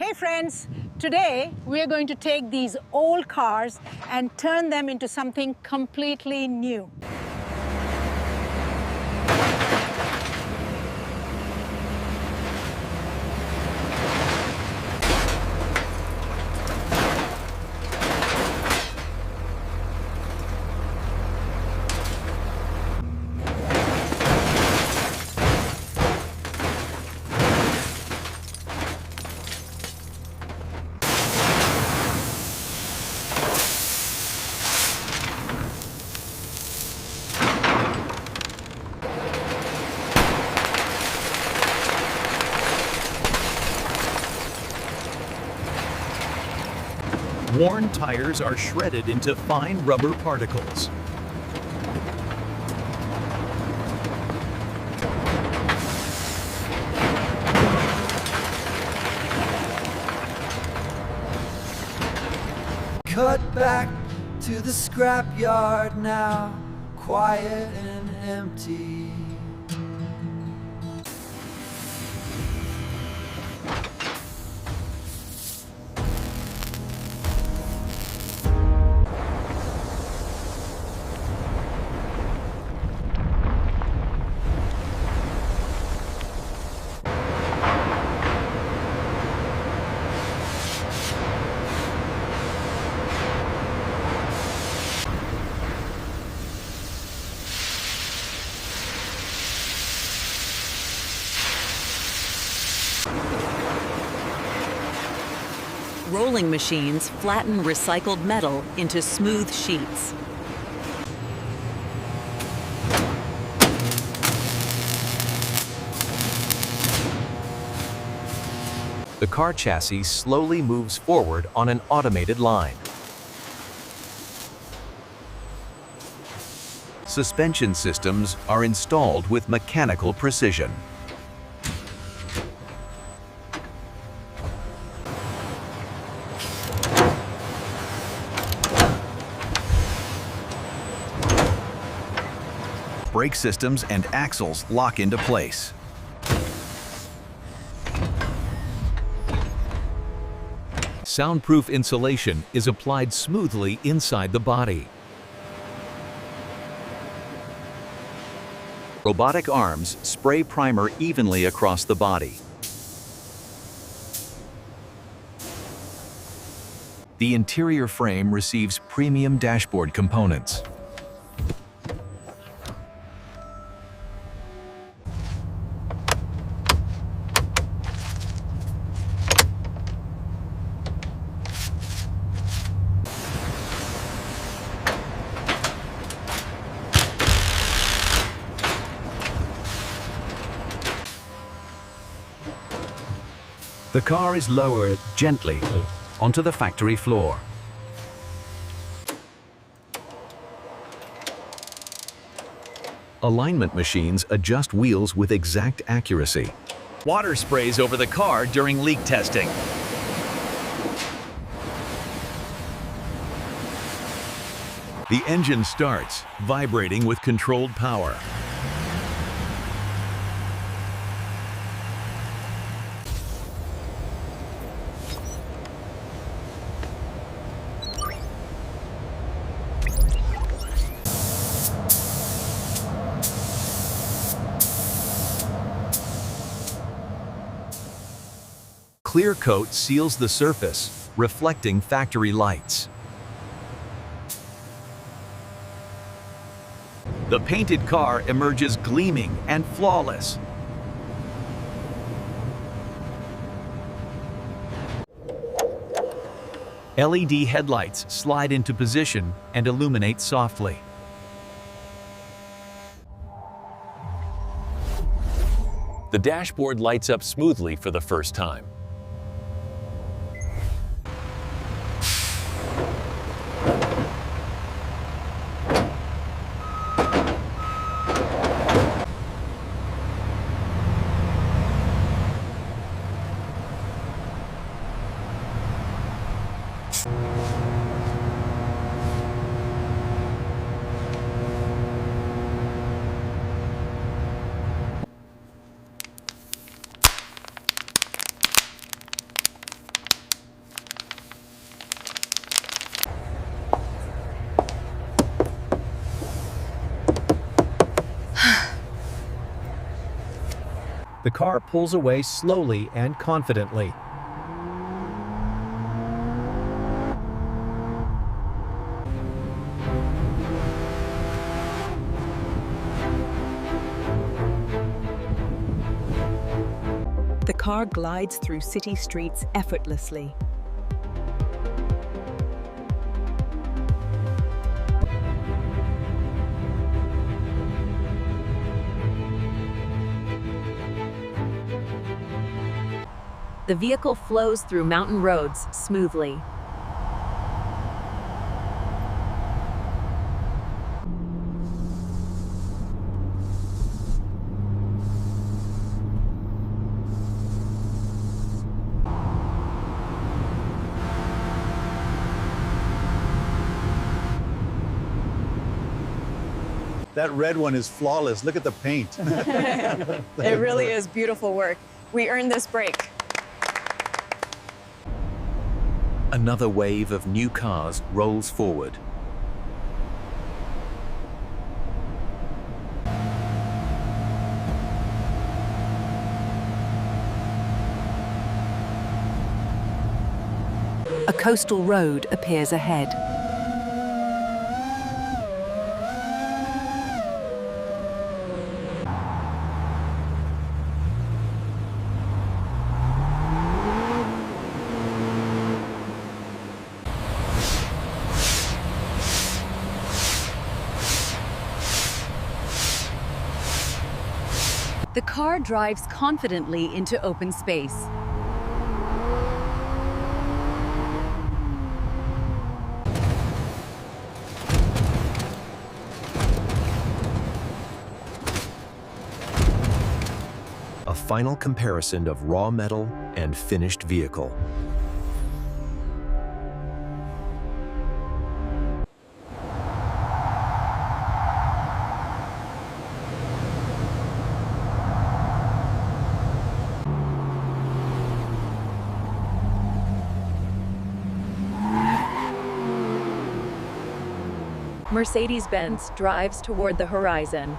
Hey friends, today we are going to take these old cars and turn them into something completely new. Worn tires are shredded into fine rubber particles. Cut back to the scrapyard now, quiet and empty. Rolling machines flatten recycled metal into smooth sheets. The car chassis slowly moves forward on an automated line. Suspension systems are installed with mechanical precision. Brake systems and axles lock into place. Soundproof insulation is applied smoothly inside the body. Robotic arms spray primer evenly across the body. The interior frame receives premium dashboard components. The car is lowered gently onto the factory floor. Alignment machines adjust wheels with exact accuracy. Water sprays over the car during leak testing. The engine starts, vibrating with controlled power. Clear coat seals the surface, reflecting factory lights. The painted car emerges gleaming and flawless. LED headlights slide into position and illuminate softly. The dashboard lights up smoothly for the first time. The car pulls away slowly and confidently. The car glides through city streets effortlessly. The vehicle flows through mountain roads smoothly. That red one is flawless. Look at the paint. It really is beautiful work. We earned this break. Another wave of new cars rolls forward. A coastal road appears ahead. The car drives confidently into open space. A final comparison of raw metal and finished vehicle. Mercedes-Benz drives toward the horizon.